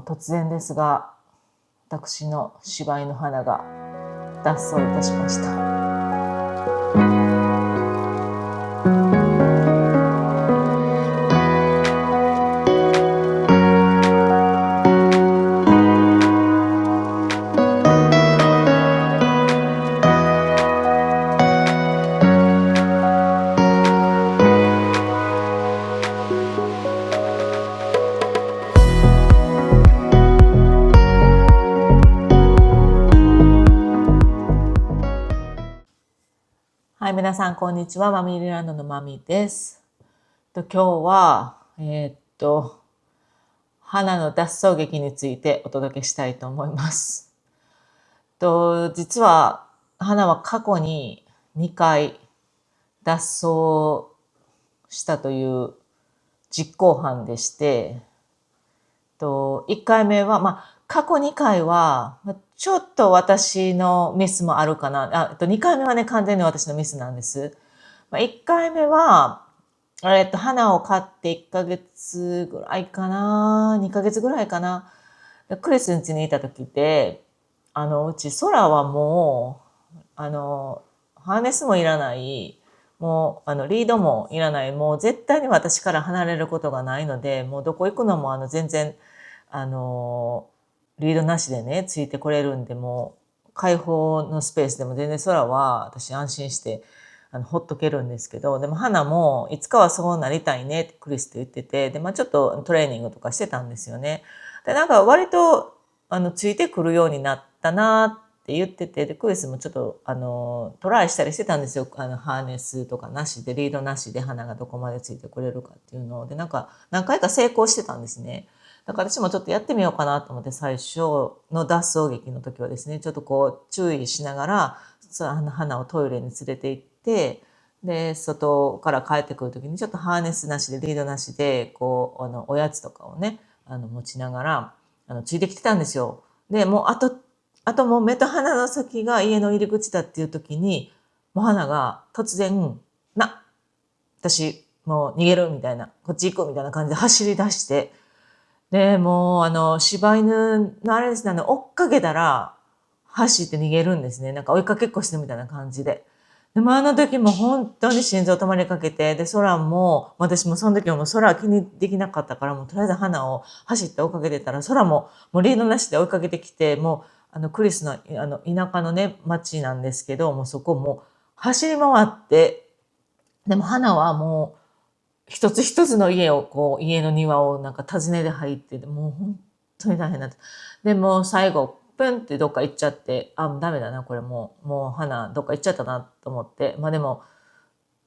突然ですが、私の柴犬花が脱走いたしました。はい、皆さんこんにちは。マミーランドのマミです。今日は花の脱走劇についてお届けしたいと思います。実は花は過去に2回脱走したという実行犯でして、1回目は過去2回はちょっと私のミスもあるかな。2回目はね完全に私のミスなんです。1回目は花を買って1ヶ月ぐらいかな、2ヶ月ぐらいかな。クリスん家にいた時で、うち空はもうハーネスもいらない、もうリードもいらない、もう絶対に私から離れることがないので、もうどこ行くのも全然リードなしでねついてこれるんで、もう開放のスペースでも全然空は私安心してほっとけるんですけど、でも花もいつかはそうなりたいねってクリスと言ってて、でちょっとトレーニングとかしてたんですよね。で割とついてくるようになったなって言ってて、でクリスもちょっとトライしたりしてたんですよ。ハーネスとかなしで、リードなしで花がどこまでついてくれるかっていうのをで何回か成功してたんですね。だから私もちょっとやってみようかなと思って、最初の脱走劇の時はですね、ちょっとこう注意しながら花をトイレに連れて行って、で外から帰ってくる時にちょっとハーネスなしでリードなしでこうおやつとかをね持ちながらついてきてたんですよ。でもうあともう目と鼻の先が家の入り口だっていう時に、もう花が突然私もう逃げるみたいな、こっち行くみたいな感じで走り出して、でもう柴犬のあれですね、追っかけたら走って逃げるんですね。なんか追いかけっこしてるみたいな感じで。でも時も本当に心臓止まりかけて、で空も私もその時も空は気にできなかったから、もうとりあえず花を走って追いかけてたら、空ももうリードなしで追いかけてきて、もうクリスの田舎のね町なんですけど、もうそこも走り回って、でも花はもう一つ一つの家を家の庭をなんか訪ねて入って、もう本当に大変だった。でもう最後プンってどっか行っちゃって、ダメだなこれ、もう花どっか行っちゃったなと思って、でも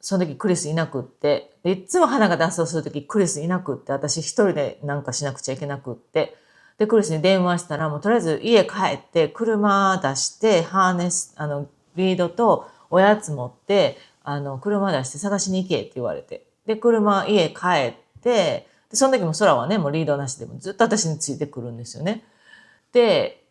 その時クリスいなくって、でいつも花が脱走する時クリスいなくって、私一人でなんかしなくちゃいけなくって、でクリスに電話したら、もうとりあえず家帰って車出してハーネスリードとおやつ持って車出して探しに行けって言われて、で家帰って、でその時も空はねもうリードなしでもずっと私についてくるんですよね。で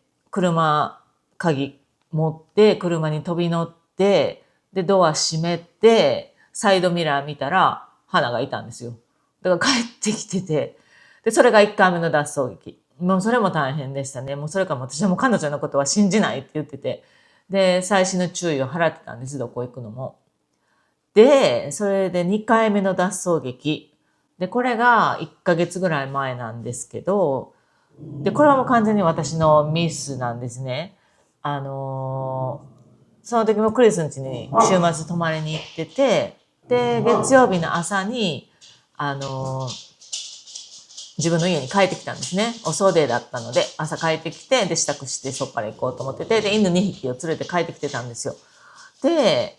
鍵持って車に飛び乗って、でドア閉めてサイドミラー見たら花がいたんですよ。だから帰ってきてて、でそれが1回目の脱走劇。もうそれも大変でしたね。もうそれから私はもう彼女のことは信じないって言ってて、で細心の注意を払ってたんです、どこ行くのも。でそれで2回目の脱走劇で、これが1ヶ月ぐらい前なんですけど、でこれはもう完全に私のミスなんですね。その時もクリスん家に週末泊まりに行ってて、で月曜日の朝に自分の家に帰ってきたんですね。遅出だったので朝帰ってきて、で支度してそこから行こうと思ってて、で犬2匹を連れて帰ってきてたんですよ。で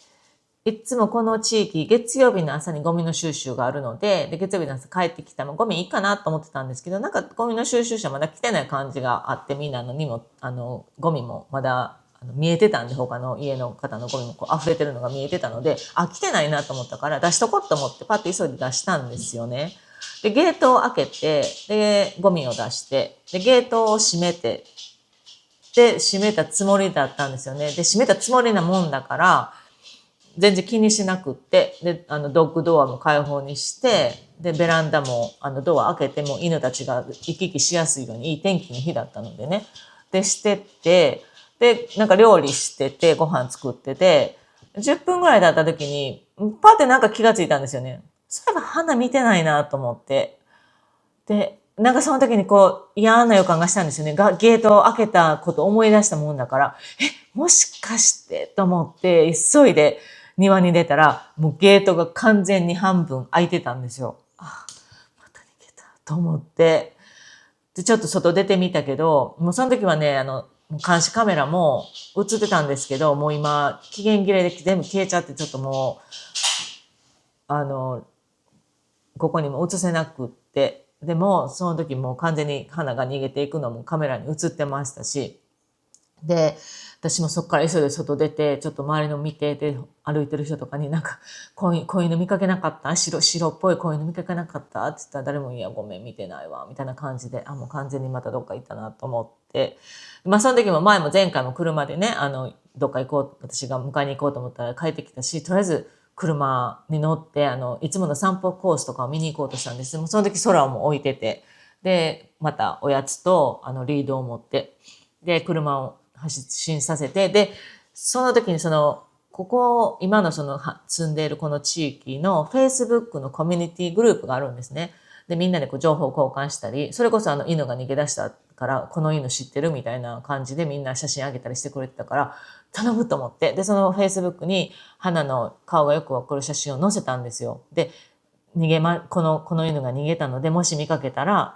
いつもこの地域月曜日の朝にゴミの収集があるので、月曜日の朝帰ってきたらゴミいいかなと思ってたんですけど、なんかゴミの収集車まだ来てない感じがあって、みんなの荷物ゴミもまだ見えてたんで、他の家の方のゴミも溢れてるのが見えてたので、来てないなと思ったから出しとこうと思ってパッと急いで出したんですよね。でゲートを開けて、でゴミを出して、でゲートを閉めて、で閉めたつもりだったんですよね。で閉めたつもりなもんだから、全然気にしなくって、で、ドッグドアも開放にして、で、ベランダも、ドア開けても犬たちが行き来しやすいように、いい天気の日だったのでね。で、してって、で、なんか料理してて、ご飯作ってて、10分ぐらい経った時に、パってなんか気がついたんですよね。そういえば花見てないなと思って。で、なんかその時にこう嫌な予感がしたんですよね。ゲートを開けたことを思い出したもんだから、もしかしてと思って急いで庭に出たら、もうゲートが完全に半分開いてたんですよ。あ、また逃げたと思って、で、ちょっと外出てみたけど、もうその時はね、監視カメラも映ってたんですけど、もう今、期限切れで全部消えちゃって、ちょっともう、ここにも映せなくって、でも、その時もう完全に花が逃げていくのもカメラに映ってましたし、で、私もそこから急いで外出て、ちょっと周りの見て、で、歩いてる人とかになんか、子犬見かけなかった、白っぽい子犬見かけなかったって言ったら誰もいや、ごめん、見てないわ、みたいな感じで、もう完全にまたどっか行ったなと思って、まあその時も前回も車でね、どっか行こう、私が迎えに行こうと思ったら帰ってきたし、とりあえず車に乗って、いつもの散歩コースとかを見に行こうとしたんです。もうその時空も置いてて、で、またおやつと、リードを持って、で、車を発進させて、で、その時に今の住んでいるこの地域の Facebook のコミュニティグループがあるんですね。で、みんなで情報交換したり、それこそ犬が逃げ出したから、この犬知ってるみたいな感じでみんな写真あげたりしてくれてたから、頼むと思って。で、その Facebook に花の顔がよくわかる写真を載せたんですよ。で、この犬が逃げたので、もし見かけたら、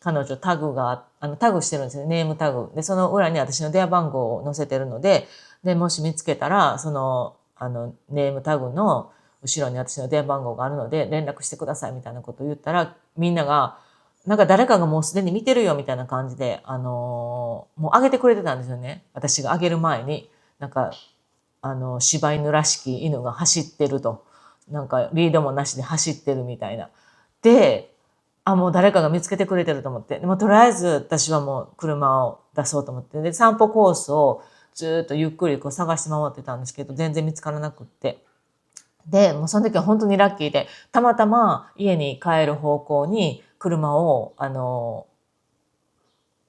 彼女タグしてるんですよね。ネームタグ。で、その裏に私の電話番号を載せてるので、で、もし見つけたら、ネームタグの後ろに私の電話番号があるので、連絡してくださいみたいなことを言ったら、みんなが、なんか誰かがもうすでに見てるよみたいな感じで、もう上げてくれてたんですよね。私が上げる前に、なんか、柴犬らしき犬が走ってると。なんかリードもなしで走ってるみたいな。で、もう誰かが見つけてくれてると思って。でもとりあえず私はもう車を出そうと思って。で、散歩コースをずっとゆっくりこう探して回ってたんですけど、全然見つからなくって。で、もうその時は本当にラッキーで、たまたま家に帰る方向に車を、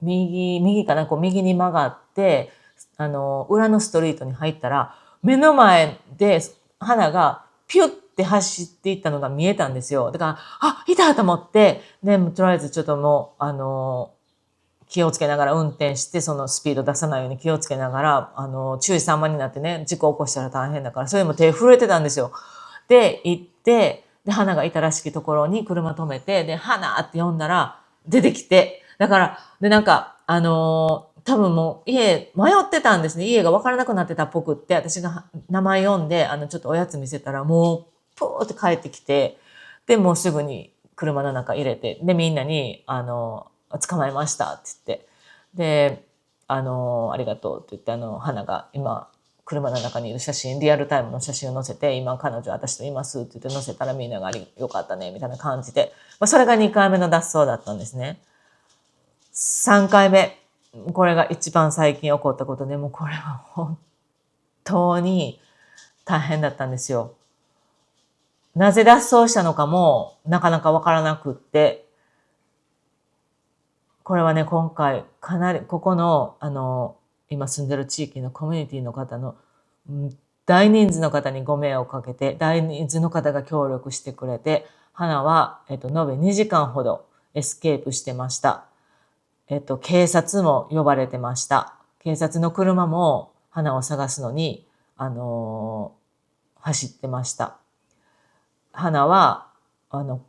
右かな、こう右に曲がって、裏のストリートに入ったら、目の前で花がピュッて走っていったのが見えたんですよ。だから、いたと思って、で、とりあえずちょっともう、気をつけながら運転して、そのスピード出さないように気をつけながら、注意散漫になってね、事故起こしたら大変だから、それも手震えてたんですよ。で、行って、で、花がいたらしきところに車止めて、で、花って呼んだら、出てきて、だから、で、なんか、多分もう迷ってたんですね。家が分からなくなってたっぽくって、私が名前読んで、ちょっとおやつ見せたら、もう、ポーって帰ってきて、で、もうすぐに車の中入れて、で、みんなに、捕まえましたって言って、で、ありがとうって言って、花が今、車の中にいる写真、リアルタイムの写真を載せて、今彼女私といますって言って載せたらみんながよかったね、みたいな感じで。それが2回目の脱走だったんですね。3回目。これが一番最近起こったことで、もうこれは本当に大変だったんですよ。なぜ脱走したのかもなかなかわからなくって、これはね、今回かなり、ここの、今住んでる地域のコミュニティの方の、大人数の方にご迷惑をかけて、大人数の方が協力してくれて、花は、延べ2時間ほどエスケープしてました。警察も呼ばれてました。警察の車も花を探すのに、走ってました。花は、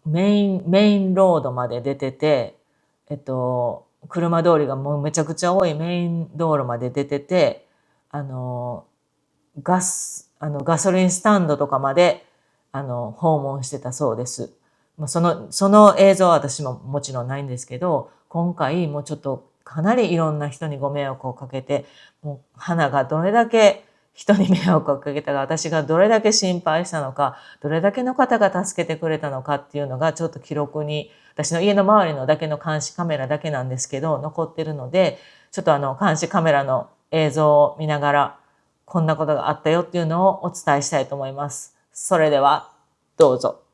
メインロードまで出てて、車通りがもうめちゃくちゃ多いメイン道路まで出てて、ガソリンスタンドとかまで、訪問してたそうです。その映像は私ももちろんないんですけど、今回もうちょっとかなりいろんな人にご迷惑をかけて、もう花がどれだけ人に迷惑をかけたか、私がどれだけ心配したのか、どれだけの方が助けてくれたのかっていうのがちょっと記録に、私の家の周りのだけの監視カメラだけなんですけど、残ってるので、ちょっと監視カメラの映像を見ながら、こんなことがあったよっていうのをお伝えしたいと思います。それではどうぞ。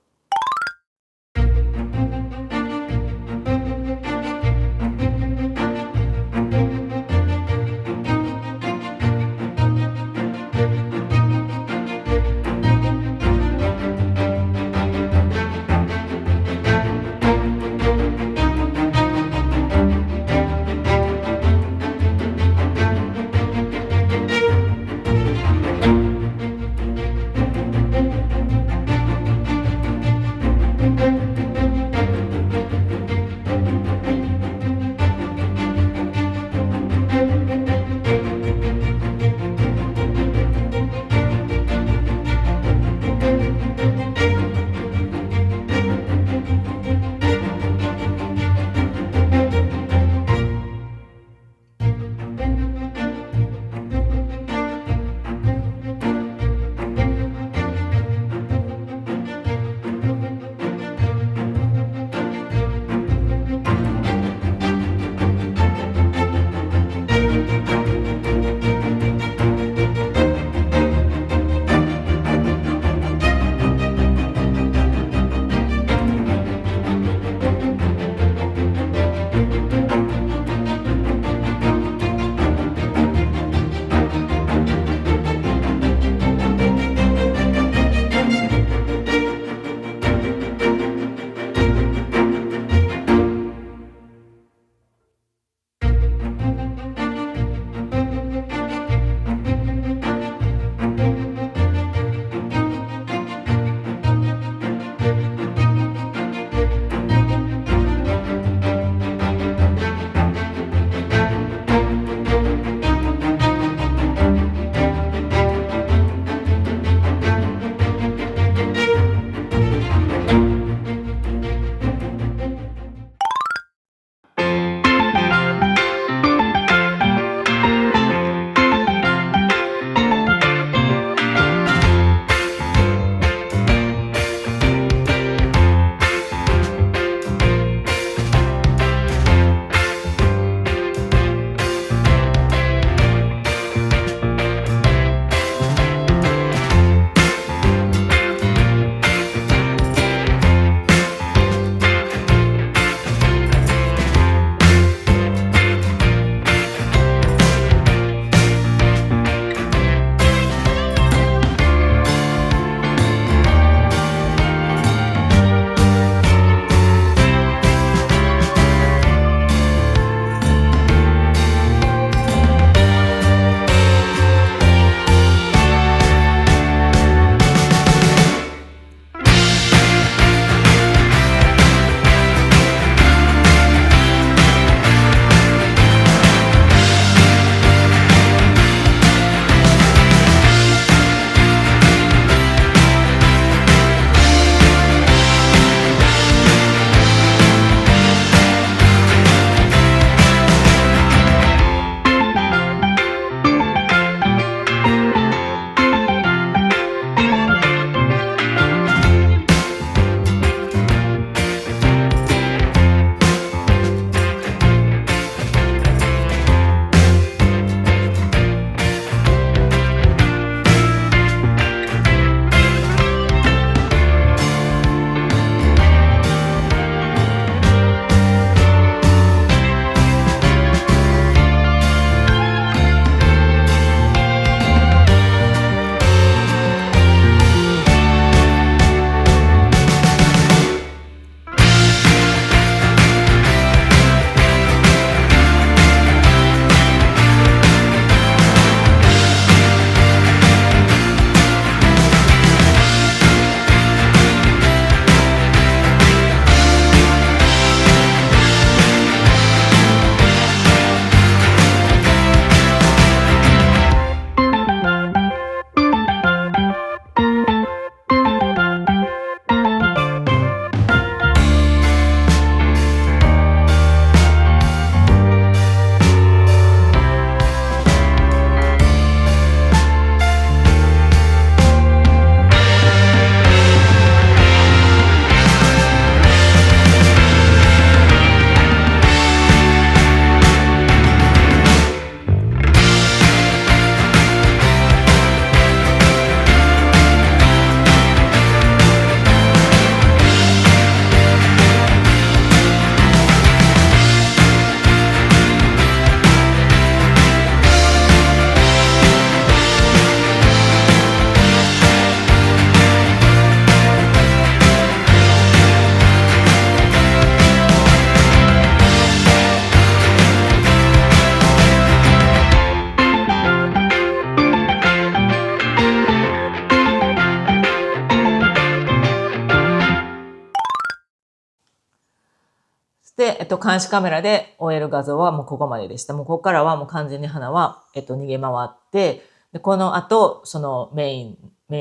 で、監視カメラで終える画像はもうここまででした。もうここからはもう完全に花は、逃げ回って、で、この後、そのメイン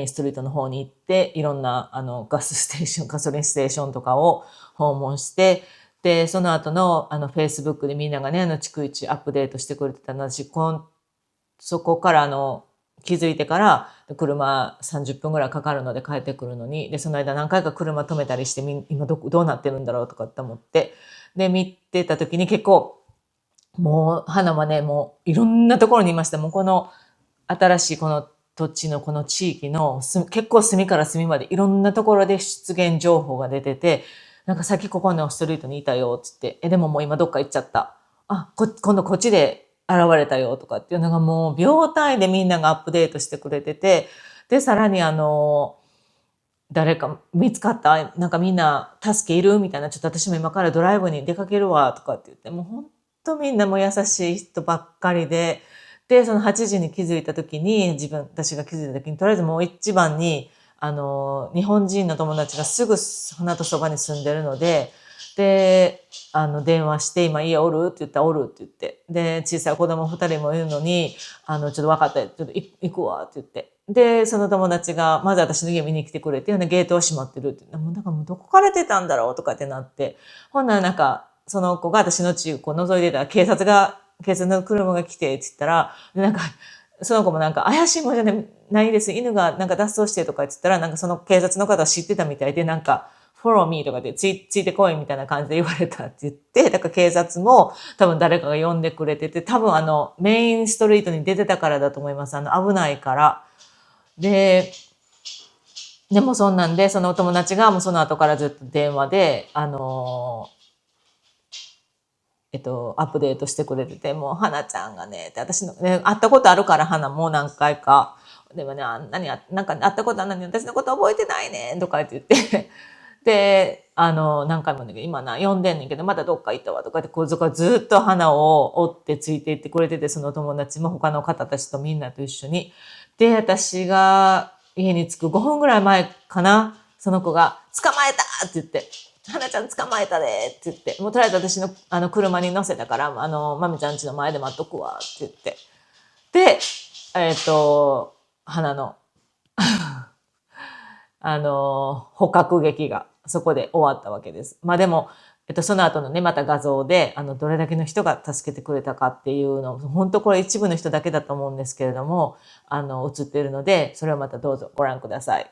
ストリートの方に行って、いろんな、ガソリンステーションとかを訪問して、で、その後の、Facebook でみんながね、逐一アップデートしてくれてたの私、そこから気づいてから、車30分ぐらいかかるので帰ってくるのに、で、その間何回か車止めたりして、今どうなってるんだろうとかって思って、で、見てた時に結構、もう、花はね、もういろんなところにいました。もうこの、新しいこの土地のこの地域の結構隅から隅までいろんなところで出現情報が出てて、なんかさっきここのストリートにいたよって言って、でももう今どっか行っちゃった。今度こっちで現れたよとかっていうのがもう秒単位でみんながアップデートしてくれてて、で、さらに誰か見つかったなんかみんな助けいるみたいな、ちょっと私も今からドライブに出かけるわとかって言って、もう本当みんなも優しい人ばっかりで、で、その8時に気づいた時に、私が気づいた時に、とりあえずもう一番に、日本人の友達がすぐ花とそばに住んでるので、で、電話して、今家おるって言ったらおるって言って、で、小さい子供2人もいるのに、ちょっと分かった、ちょっと行くわって言って、で、その友達が、まず私の家見に来てくれて、ゲートは閉まってるって言って、もうなんかもうどこから出たんだろうとかってなって、ほんならなんか、その子が私の家こう覗いてたら警察の車が来てって言ったら、なんか、その子もなんか怪しいもんじゃないです。犬がなんか脱走してとか言ったら、なんかその警察の方は知ってたみたいで、なんか、フォローミーとかでついてこいみたいな感じで言われたって言って、だから警察も多分誰かが呼んでくれてて、多分メインストリートに出てたからだと思います。危ないから。でもそんなんで、そのお友達がもうその後からずっと電話で、アップデートしてくれてて、もう、花ちゃんがね、って私の、ね、会ったことあるから、花もう何回か。でもね、なんか会ったことあるのに私のこと覚えてないね、とかって言って。で、何回もね、今呼んでんねんけど、まだどっか行ったわ、とかって、こうずっと花を追ってついていってくれてて、その友達も他の方たちとみんなと一緒に。で、私が家に着く5分ぐらい前かな、その子が、捕まえたって言って、花ちゃん捕まえたでって言って、もうとりあえず私の車に乗せたから、まみちゃん家の前で待っとくわって言って。で、花の、捕獲劇がそこで終わったわけです。まあでも、その後のね、また画像で、どれだけの人が助けてくれたかっていうの、本当これ一部の人だけだと思うんですけれども、映っているので、それをまたどうぞご覧ください。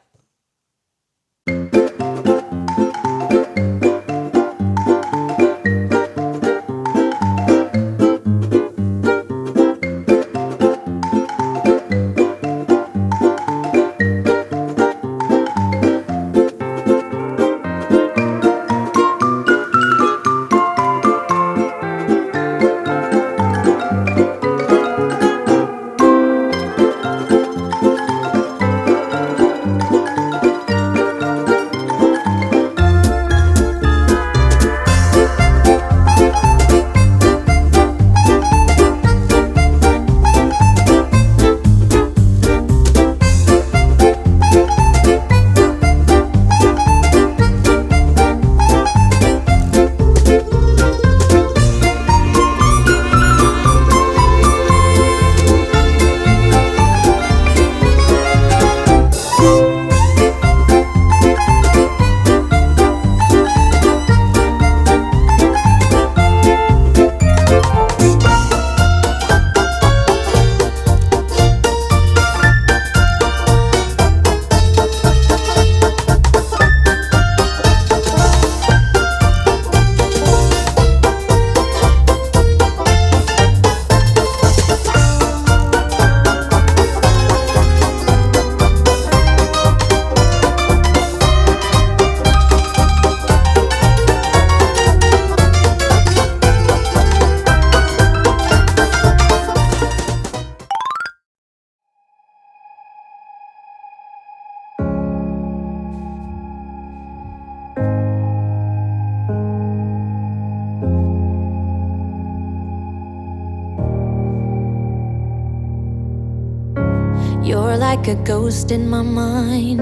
You're like a ghost in my mind.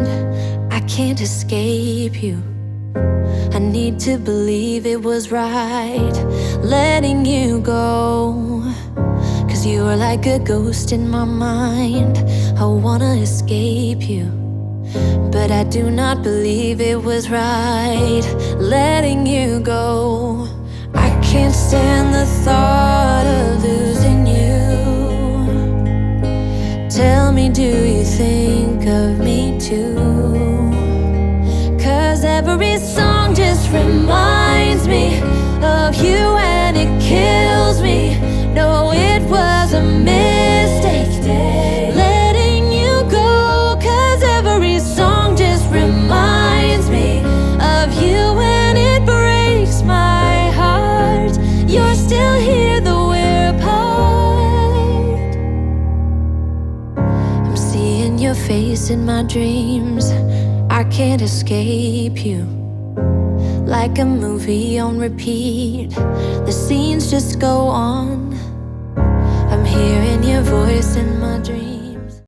I can't escape you. I need to believe it was right letting you go. 'Cause you are like a ghost in my mind. I wanna escape you, but I do not believe it was right letting you go. I can't stand the thought of losing you. Tell me, do you think of me too? 'Cause every song just reminds me of you and it kills me. No, it was a mistake letting you go. 'Cause every song just reminds me of you and it breaks my heart. You're still here though we're apart. I'm seeing your face in my dreams. I can't escape you. Like a movie on repeat, the scenes just go on. I'm hearing your voice in my dreams.